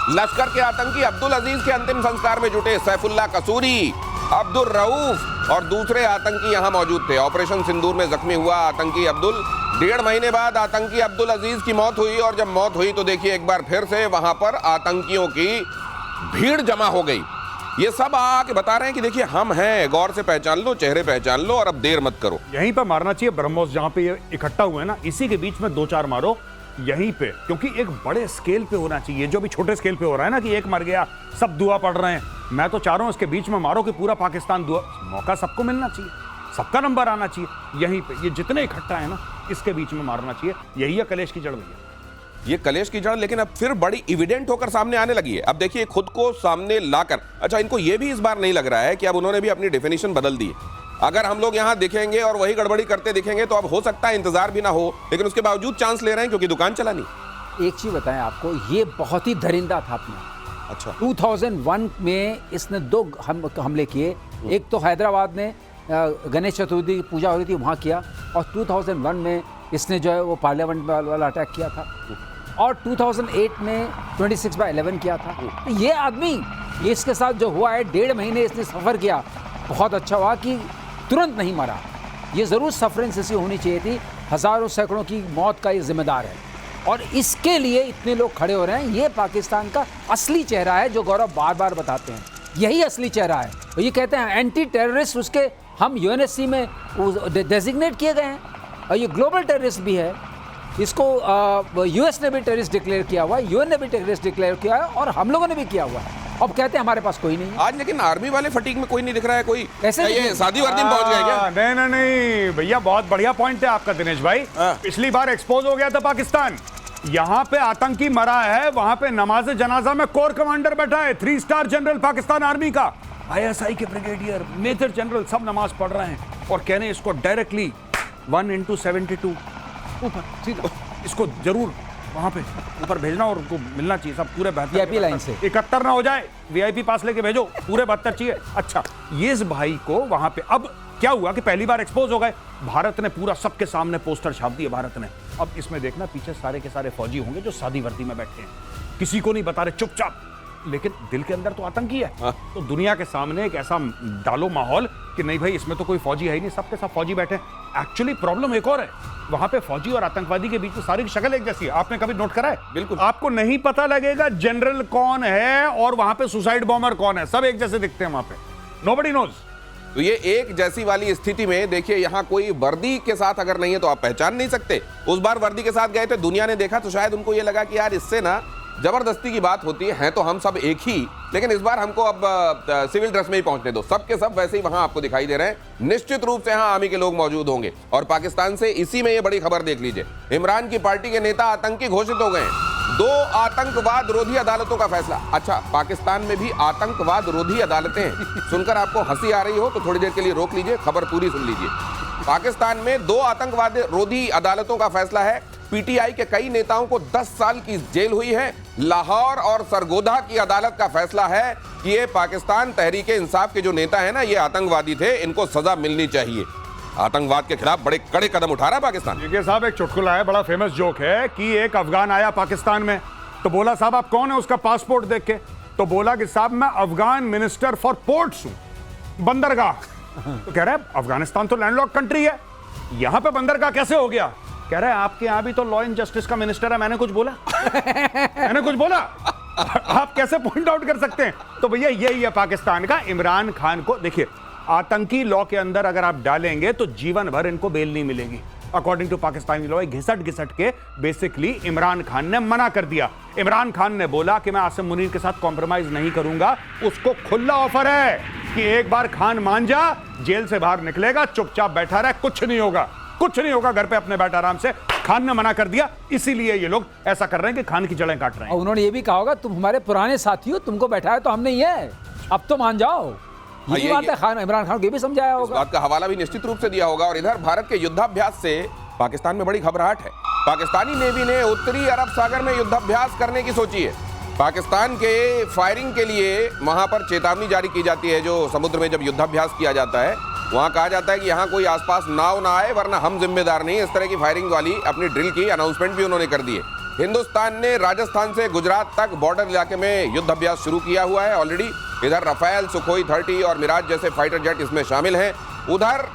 लश्कर के आतंकी अब्दुल अजीज के अंतिम संस्कार में जुटे सैफुल्ला कसूरी, अब्दुल रऊफ और दूसरे आतंकी यहां मौजूद थे। ऑपरेशन सिंदूर में जख्मी हुआ आतंकी अब्दुल, 1.5 महीने बाद आतंकी अब्दुल अजीज की मौत हुई और जब मौत हुई तो देखिए एक बार फिर से वहां पर आतंकियों की भीड़ जमा हो गई। ये सब आके बता रहे हैं कि देखिए हम हैं, गौर से पहचान लो, चेहरे पहचान लो और अब देर मत करो। यहीं पर मारना चाहिए ब्रह्मोस, जहां पे ये इकट्ठा हुए हैं ना, इसी के बीच में 2-4 मारो यहीं पे, क्योंकि एक बड़े स्केल पे होना चाहिए। जो भी छोटे स्केल पे हो रहा है ना कि एक मर गया सब दुआ पढ़ रहे हैं, मैं तो चाह रहा हूं इसके बीच में मारो कि पूरा पाकिस्तान दुआ। मौका सबको मिलना चाहिए, सबका नंबर आना चाहिए। यहीं पे ये जितने इकट्ठा है ना, इसके बीच में मारना चाहिए। यही है कलेश की जड़ भैया, ये कलेश की जड़, लेकिन अब फिर बड़ी इविडेंट होकर सामने आने लगी है। अब देखिए खुद को सामने लाकर, अच्छा इनको ये भी इस बार नहीं लग रहा है कि अब उन्होंने भी अपनी डेफिनेशन बदल दी है। अगर हम लोग यहाँ दिखेंगे और वही गड़बड़ी करते दिखेंगे तो अब हो सकता है इंतजार भी ना हो, लेकिन उसके बावजूद चांस ले रहे हैं क्योंकि दुकान चलानी। एक चीज बताएं आपको, ये बहुत ही दरिंदा था अपना। अच्छा, 2001 में इसने 2 हमले किए। एक तो हैदराबाद में गणेश चतुर्थी की पूजा हो रही थी वहाँ किया, और 2001 में इसने जो है वो पार्लियामेंट वाला अटैक किया था, और 2008 में 26/11 किया था। तो ये आदमी, ये इसके साथ जो हुआ है, 1.5 महीने इसने सफ़र किया। बहुत अच्छा हुआ कि तुरंत नहीं मरा। ये ज़रूर सफरेंस ऐसी होनी चाहिए थी। हज़ारों सैकड़ों की मौत का ये जिम्मेदार है, और इसके लिए इतने लोग खड़े हो रहे हैं। ये पाकिस्तान का असली चेहरा है जो गौरव बार बार बताते हैं, यही असली चेहरा है। तो ये कहते हैं एंटी टेररिस्ट, उसके हम यूएनएससी में डेजिग्नेट किए गए हैं, और ये ग्लोबल टेररिस्ट भी है। इसको यूएस ने भी टेररिस्ट डिक्लेयर किया हुआ है, यूएन ने भी टेररिस्ट डिक्लेयर किया है, और हम लोगों ने भी किया हुआ है। अब कहते हैं हमारे पास कोई नहीं है आज, लेकिन आर्मी वाले फटीक में कोई नहीं दिख रहा है। कोई कैसे ये शादी वर्दी में पहुंच गए क्या? नहीं भैया, बहुत बढ़िया पॉइंट है आपका दिनेश भाई। पिछली बार एक्सपोज हो गया था पाकिस्तान, यहाँ पे आतंकी मरा है, वहां पे नमाज जनाजा में कोर कमांडर बैठा है, 3 स्टार जनरल पाकिस्तान आर्मी का, ISI के ब्रिगेडियर, मेजर जनरल सब नमाज पढ़ रहे हैं और कह रहे हैं इसको डायरेक्टली 1/72 ऊपर सीधा, इसको जरूर वहां पे ऊपर भेजना और उनको मिलना चाहिए सब पूरे 72 VIP लाइन से 71 ना हो जाए, VIP पास लेके भेजो, पूरे 72 चाहिए। अच्छा, ये इस भाई को वहां पे, अब क्या हुआ कि पहली बार एक्सपोज हो गए, भारत ने पूरा सबके सामने पोस्टर छाप दिए भारत ने। अब इसमें देखना पीछे सारे के सारे फौजी होंगे जो सादी वर्दी में बैठे हैं, किसी को नहीं बता रहे, चुपचाप, लेकिन दिल के अंदर तो आतंकी है। तो दुनिया के सामने एक ऐसा डालो माहौल कि नहीं भाई इसमें तो कोई फौजी है ही नहीं, सबके सब फौजी बैठे। एक्चुअली प्रॉब्लम एक और है, वहां पे फौजी और आतंकवादी के बीच में सारी शक्ल एक जैसी है। आपने कभी नोट करा है? बिल्कुल। आपको नहीं पता लगेगा जनरल कौन है और वहां पे सुसाइड बॉम्बर कौन है, सब एक जैसे दिखते हैं वहां पे, नोबडी नोज। तो ये एक जैसी वाली स्थिति में देखिए, यहाँ कोई वर्दी के साथ अगर नहीं है तो आप पहचान नहीं सकते। उस बार वर्दी के साथ गए थे, दुनिया ने देखा तो शायद उनको ये लगा कि यार इससे ना जबरदस्ती की बात होती है तो हम सब एक ही, लेकिन इस बार हमको अब सिविल ड्रेस में ही पहुंचने दो। सब के सब वैसे ही वहां आपको दिखाई दे रहे हैं। निश्चित रूप से यहाँ आर्मी के लोग मौजूद होंगे। और पाकिस्तान से इसी में ये बड़ी खबर देख लीजिए, इमरान की पार्टी के नेता आतंकी घोषित हो गए हैं। 2 आतंकवाद रोधी अदालतों का फैसला। अच्छा, पाकिस्तान में भी आतंकवाद रोधी अदालतें हैं। सुनकर आपको हंसी आ रही हो तो थोड़ी देर के लिए रोक लीजिए, खबर पूरी सुन लीजिए। पाकिस्तान में 2 आतंकवाद रोधी अदालतों का फैसला है। पीटीआई के कई नेताओं को 10 साल की जेल हुई है। लाहौर और सरगोधा की अदालत का फैसला है कि ये पाकिस्तान तहरीक इंसाफ के जो नेता हैं ना, ये आतंकवादी थे, इनको सजा मिलनी चाहिए। आतंकवाद के खिलाफ बड़े कड़े कदम उठा रहा है पाकिस्तान। देखिए साहब, एक चुटकुला है, बड़ा फेमस जोक है कि एक अफगान आया पाकिस्तान में, तो बोला साहब आप कौन है, उसका पासपोर्ट देख के, तो बोला कि साहब मैं अफगान मिनिस्टर फॉर पोर्ट्स हूं, बंदरगाह। तो कह रहा है अफगानिस्तान तो लैंडलॉक कंट्री है, यहां पे बंदरगाह कैसे हो गया? कह रहा है आपके यहां भी तो लॉ एंड जस्टिस का मिनिस्टर है, मैंने कुछ बोला? मैंने कुछ बोला? आप कैसे पॉइंट आउट कर सकते हैं? तो भैया यही है पाकिस्तान का। इमरान खान को देखिए, आतंकी लॉ के अंदर अगर आप डालेंगे तो जीवन भर इनको बेल नहीं मिलेगी। अकॉर्डिंग टू पाकिस्तानी लॉ, घिसट घिसट के बेसिकली इमरान खान ने मना कर दिया। इमरान खान ने बोला कि मैं आसिम मुनीर के साथ कॉम्प्रोमाइज नहीं करूंगा। उसको खुला ऑफर है कि एक बार खान मान जा, जेल से बाहर निकलेगा, चुपचाप बैठा रहे, कुछ नहीं होगा, कुछ नहीं होगा, घर पे अपने बैठा आराम से। खान ने मना कर दिया, इसीलिए ये लोग ऐसा कर रहे हैं कि खान की जड़ें काट रहे हैं। और उन्होंने ये भी कहा होगा तुम हमारे पुराने साथी हो, तुमको बैठाया तो हम नहीं है, अब तो मान जाओ। ये बात है, खान इमरान खान को ये भी समझाया होगा, इस बात का हवाला भी निश्चित रूप से दिया होगा। और इधर भारत के युद्धाभ्यास से पाकिस्तान में बड़ी घबराहट है। पाकिस्तानी नेवी ने उत्तरी अरब सागर में युद्धाभ्यास करने की सोची है। पाकिस्तान के फायरिंग के लिए वहां पर चेतावनी जारी की जाती है। जो समुद्र में जब युद्धाभ्यास किया जाता है, वहां कहा जाता है कि यहां कोई आसपास नाव ना आए, वरना हम जिम्मेदार नहीं। इस तरह की फायरिंग वाली अपनी ड्रिल की अनाउंसमेंट भी उन्होंने कर दी है। हिंदुस्तान ने राजस्थान से गुजरात तक बॉर्डर इलाके में युद्ध अभ्यास शुरू किया हुआ है ऑलरेडी। इधर रफेल, सुखोई 30 और मिराज जैसे फाइटर जेट इसमें शामिल हैं। उधर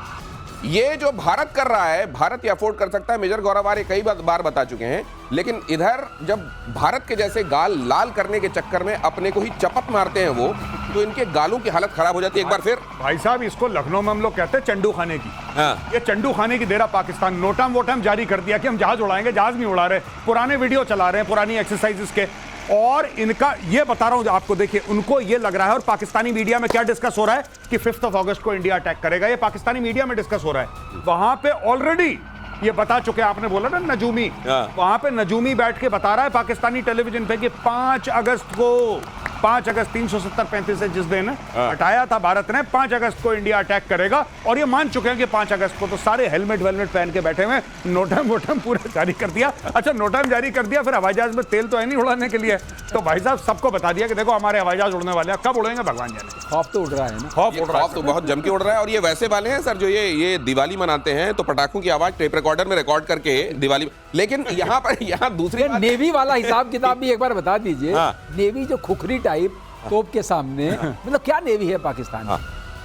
ये जो भारत कर रहा है, भारत ये अफोर्ड कर सकता है, मेजर गौरव आर्य कई बार बता चुके हैं। लेकिन इधर जब भारत के जैसे गाल लाल करने के चक्कर में अपने को ही चपत मारते हैं वो, तो इनके गालों की हालत खराब हो जाती है एक बार फिर। भाई साहब, इसको लखनऊ में हम लोग कहते हैं चंडू खाने की। हाँ। ये चंडू खाने की देरा पाकिस्तान। नोटम वोटम जारी कर दिया कि हम जहाज उड़ाएंगे, जहाज नहीं उड़ा रहे, पुराने वीडियो चला रहे हैं, पुरानी एक्सरसाइजेस के। और इनका ये बता रहा हूं आपको, देखिए उनको ये लग रहा है, और पाकिस्तानी मीडिया में क्या डिस्कस हो रहा है कि 5 अगस्त को इंडिया अटैक करेगा। ये पाकिस्तानी मीडिया में डिस्कस हो रहा है। वहां पे ऑलरेडी ये बता चुके, आपने बोला ना नजूमी, वहां पे नजूमी बैठ के बता रहा है पाकिस्तानी टेलीविजन पे कि 5 अगस्त को 5 अगस्त 370-35 से जिस दिन हटाया था भारत ने, 5 अगस्त को इंडिया अटैक करेगा। और ये मान चुके हैं कि 5 अगस्त को, तो सारे हेलमेट वेलमेट पहन के बैठे हुए, नोटम वोटम पूरा जारी कर दिया। अच्छा, नोटम जारी कर दिया, फिर हवाई जहाज में तेल तो है नहीं उड़ाने के लिए, तो भाई साहब सबको बता दिया कि देखो हमारे हवाई जहाज उड़ने वाले हैं, कब उड़ेंगे भगवान जाने। खौफ तो उड़ रहा है ना, खौफ उड़ रहा है, खौफ तो बहुत जम के उड़ रहा है। और ये वैसे वाले हैं सर जो ये दिवाली मनाते हैं तो पटाखों की आवाज टेप रिकॉर्डर में रिकॉर्ड करके दिवाली। लेकिन यहाँ दूसरी बात, नेवी वाला हिसाब किताब भी एक बार बता दीजिए। हाँ। नेवी जो खुखरी टाइप तोप के सामने, मतलब क्या नेवी है पाकिस्तान में?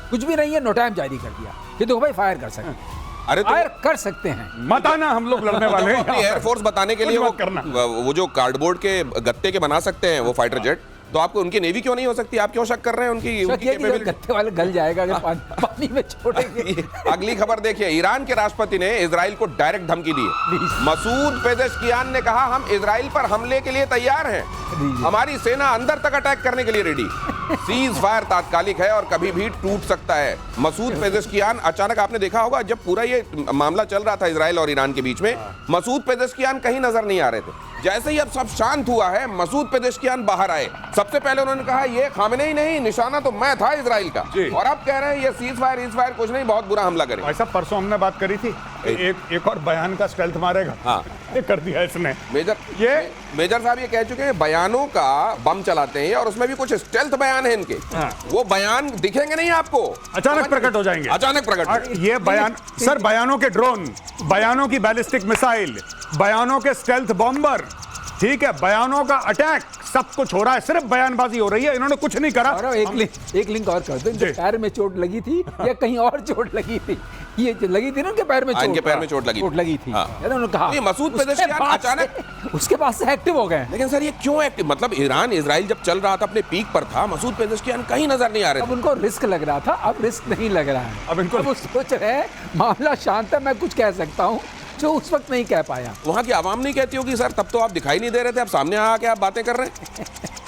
कुछ भी नहीं है, नोटाइम जारी कर दिया कि देखो भाई फायर कर सकते हैं। अरे तो फायर कर सकते हैं, मत आना, हम लोग लड़ने वाले हैं। अपनी एयरफोर्स बताने के लिए कुछ मत करना। वो जो कार्डबोर्ड के गत्ते के बना सकते हैं वो फाइटर जेट, तो आपको उनकी नेवी क्यों नहीं हो सकती? आप क्यों शक कर रहे हैं उनकी capability? गत्ते वाले गल जाएगा अगर पानी में छोड़ेंगे। अगली खबर देखिए, ईरान के राष्ट्रपति ने इजराइल को डायरेक्ट धमकी दी है। मसूद पेजेश्कियान ने कहा, हम इजराइल पर हमले के लिए तैयार हैं, हमारी सेना अंदर तक अटैक करने के लिए रेडी। सीज फायर तात्कालिक है और कभी भी टूट सकता है। मसूद पेजेश्कियान, अचानक आपने देखा होगा जब पूरा ये मामला चल रहा था इजराइल और ईरान के बीच में, मसूद पेजेश्कियान कहीं नजर नहीं आ रहे थे। जैसे ही अब सब शांत हुआ है, मसूद पेजेश्कियान बाहर आए। सबसे पहले उन्होंने कहा ये खामेनेई नहीं, निशाना तो मैं था इजराइल का। और अब कह रहे हैं ये सीज फायर कुछ नहीं, बहुत बुरा हमला करें। भाई साहब, परसों हमने बात करी थी, एक और बयान का स्टेल्थ मारेगा। हाँ। ये कर दिया इसने। मेजर साहब ये कह चुके हैं बयानों का बम चलाते हैं, और उसमें भी कुछ स्टेल्थ बयान है इनके। हाँ। वो बयान दिखेंगे नहीं आपको, अचानक प्रकट हो जाएंगे। अचानक प्रकट। ये बयान सर, बयानों के ड्रोन, बयानों की बैलिस्टिक मिसाइल, बयानों के स्टेल्थ बॉम्बर, ठीक है, बयानों का अटैक, सब कुछ हो रहा है, सिर्फ बयानबाजी हो रही है। इन्होंने कुछ नहीं करा। और एक लिंक और कर दो, इनके पैर में चोट लगी थी या कहीं और चोट लगी थी? ये लगी थी ना उनके पैर में चोट। इनके पैर में चोट लगी थी। हाँ। उन्होंने कहा ये मसूद पेजेश्कियान अचानक उसके बाद से एक्टिव हो गए। लेकिन सर ये क्यों एक्टिव? मतलब ईरान इजराइल जब चल रहा था, अपने पीक पर था, मसूद पेजेश्कियान कहीं नजर नहीं आ रहे थे। अब उनको रिस्क लग रहा था, अब रिस्क नहीं लग रहा है। अब इनको वो सोच रहे हैं मामला शांत है, मैं कुछ कह सकता हूँ जो उस वक्त नहीं कह पाया। वहां की आवाम नहीं कहती होगी सर, तब तो आप दिखाई नहीं दे रहे थे, अब सामने आके आप बातें कर रहे हैं।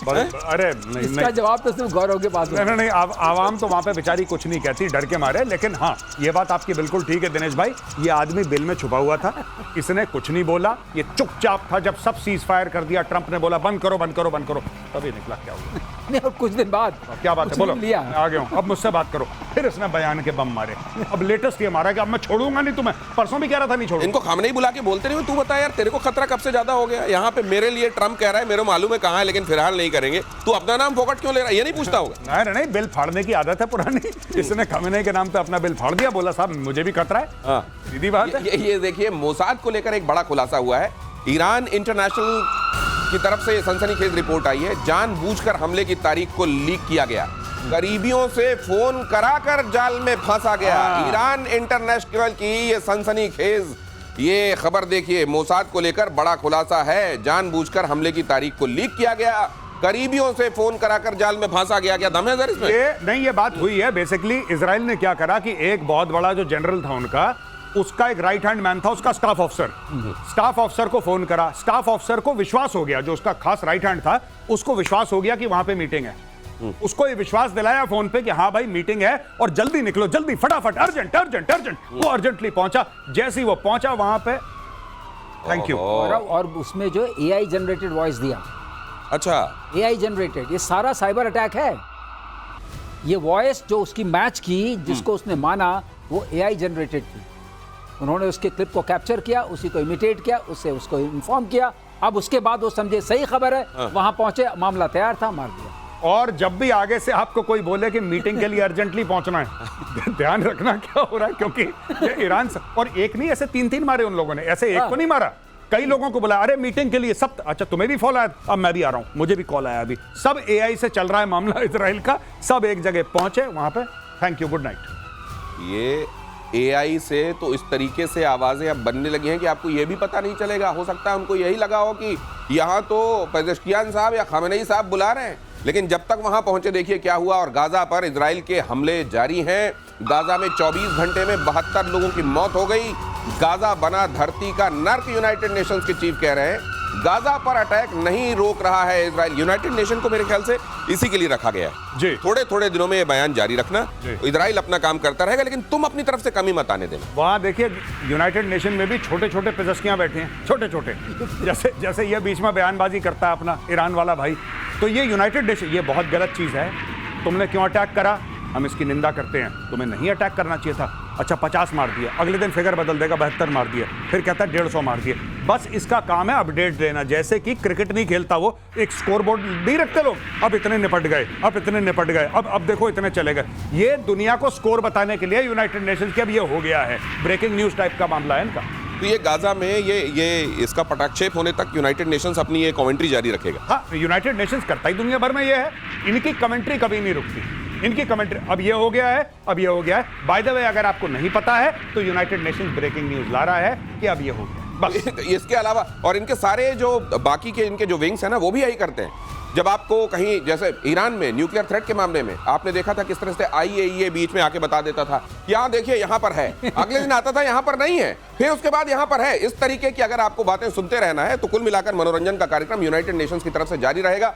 अरे नहीं, इसका जवाब तो सिर्फ गौरव के पास है। नहीं, आवाम तो वहां पे बेचारी कुछ नहीं कहती डर के मारे। लेकिन हाँ, ये बात आपकी बिल्कुल ठीक है दिनेश भाई, ये आदमी बिल में छुपा हुआ था, इसने कुछ नहीं बोला, ये चुपचाप था। जब सब सीज फायर कर दिया, ट्रंप ने बोला बंद करो बंद करो बंद करो, तभी निकला। क्या हुआ? नहीं, और कुछ दिन बाद क्या बात है, बोलो। लिया आ गया हूं, अब मुझसे बात करो। फिर इसने बयान के बम मारे। अब लेटेस्ट ये मारा कि अब मैं छोड़ूंगा नहीं तुम्हें। परसों भी कह रहा था नहीं छोड़ूंगा। इनको खामनेई बुला के बोलते नहीं, तू बता यार तेरे को खतरा कब से ज्यादा हो गया? यहाँ पे मेरे लिए ट्रंप कह रहा है, मेरे मालूम है कहाँ है, लेकिन फिलहाल नहीं करेंगे। तू अपना नाम फोकट क्यों ले रहा है? ये नहीं पूछता होगा? नहीं, बिल फाड़ने की आदत है पुरानी। इसने खामेनेई के नाम पे अपना बिल फाड़ दिया, बोला साहब मुझे भी खतरा है। हाँ। सीधी बात है। ये देखिए, मोसाद को लेकर एक बड़ा खुलासा हुआ है। ईरान इंटरनेशनल की तरफ से सनसनीखेज रिपोर्ट आई है। जानबूझकर हमले की तारीख को लीक किया गया, करीबियों से फोन कराकर जाल में फंसा गया। ईरान इंटरनेशनल की ये सनसनीखेज ये खबर देखिए, मोसाद को लेकर बड़ा खुलासा है। जानबूझकर हमले की तारीख को लीक किया गया, करीबियों से फोन कराकर जाल में फंसा गया। क्या दम है सर इसमें? ये बात हुई है। बेसिकली इजराइल ने क्या करा कि एक बहुत बड़ा जो जनरल था उनका, उसका एक राइट हैंड मैन था, उसका स्टाफ ऑफिसर को फोन करा। स्टाफ ऑफिसर को विश्वास हो गया, जो उसका खास राइट हैंड था उसको विश्वास हो गया कि वहां पे मीटिंग है। उसको ये विश्वास दिलाया फोन पे कि हाँ भाई मीटिंग है और जल्दी निकलो, जल्दी फटाफट, अर्जेंट। वो अर्जेंटली पहुंचा। जैसे ही वो पहुंचा वहां पे, थैंक यू, और उसमें जो एआई जनरेटेड वॉइस दिया। अच्छा, एआई जनरेटेड, ये सारा साइबर अटैक है। ये वॉइस जो उसकी मैच की, जिसको उसने माना, वो एआई जनरेटेड थी। उन्होंने उसके क्लिप को कैप्चर किया, उसी को इमिटेट किया, उससे उसको इन्फॉर्म किया। अब उसके बाद वो समझे सही खबर है, वहां पहुंचे, मामला तैयार था, मार दिया। और जब भी आगे से आपको कोई बोले कि मीटिंग के लिए अर्जेंटली पहुंचना है, ध्यान रखना क्या हो रहा है, क्योंकि ये ईरान से, और एक नहीं, ऐसे 3-3 मारे उन लोगों ने, ऐसे एक को नहीं मारा, कई लोगों को बुलाया, अरे मीटिंग के लिए सब। अच्छा तुम्हें भी कॉल आया? अब मैं भी आ रहा हूं, मुझे भी कॉल आया अभी। सब एआई से चल रहा है मामला इजराइल का, सब एक जगह पहुंचे वहां पे। Thank you, good night. ये एआई से तो इस तरीके से आवाजें अब बनने लगी हैं कि आपको ये भी पता नहीं चलेगा। हो सकता है उनको यही लगा हो कि यहाँ तो पेजेश्कियान साहब या खामेनेई साहब बुला रहे हैं, लेकिन जब तक वहां पहुंचे देखिए क्या हुआ। और गाजा पर इजराइल के हमले जारी हैं। गाजा में 24 घंटे में 72 लोगों की मौत हो गई। गाजा बना धरती का नर्क, यूनाइटेड नेशंस के चीफ कह रहे हैं। गाजा पर अटैक नहीं रोक रहा है इजराइल। यूनाइटेड नेशन को मेरे ख्याल से इसी के लिए रखा गया है जी। थोड़े थोड़े दिनों में ये बयान जारी रखना। जी। इजराइल अपना काम करता रहेगा, लेकिन तुम अपनी तरफ से कमी मत आने देना। वहां देखिए यूनाइटेड नेशन में भी छोटे छोटे पेजस्कियां बैठे हैं, छोटे छोटे, जैसे जैसे ये बीच में बयानबाजी करता है अपना ईरान वाला भाई। तो ये यूनाइटेड नेशन, ये बहुत गलत चीज है। तुमने क्यों अटैक करा, हम इसकी निंदा करते हैं। तुम्हें नहीं अटैक करना चाहिए था। अच्छा 50 मार दिया, अगले दिन फिगर बदल देगा 72 मार दिया, फिर कहता है 150 मार दिए। बस इसका काम है अपडेट देना, जैसे कि क्रिकेट नहीं खेलता वो, एक स्कोर बोर्ड नहीं रखते लोग, अब इतने निपट गए, अब इतने निपट गए, अब देखो इतने चले गए। ये दुनिया को स्कोर बताने के लिए यूनाइटेड नेशंस के अब ये हो गया है, ब्रेकिंग न्यूज टाइप का मामला है इनका। तो ये गाजा में ये इसका पटाक्षेप होने तक यूनाइटेड नेशंस अपनी ये कमेंट्री जारी रखेगा। हाँ, यूनाइटेड नेशंस करता ही दुनिया भर में ये है, इनकी कमेंट्री कभी नहीं रुकती। इनकी कमेंट्री अब ये हो गया है, अब ये हो गया है। बाय द वे अगर आपको नहीं पता है तो यूनाइटेड नेशंस ब्रेकिंग न्यूज ला रहा है कि अब ये हो गया बस। इसके अलावा और इनके सारे जो बाकी के इनके जो विंग्स हैं ना, वो भी यही करते हैं। जब आपको कहीं जैसे ईरान में न्यूक्लियर थ्रेट के मामले में आपने देखा था किस तरह से IAEA बीच में आके बता देता था कि यहाँ देखिए यहाँ पर है, अगले दिन आता था यहाँ पर नहीं है, फिर उसके बाद यहाँ पर है। इस तरीके की अगर आपको बातें सुनते रहना है तो कुल मिलाकर मनोरंजन का कार्यक्रम यूनाइटेड नेशंस की तरफ से जारी रहेगा।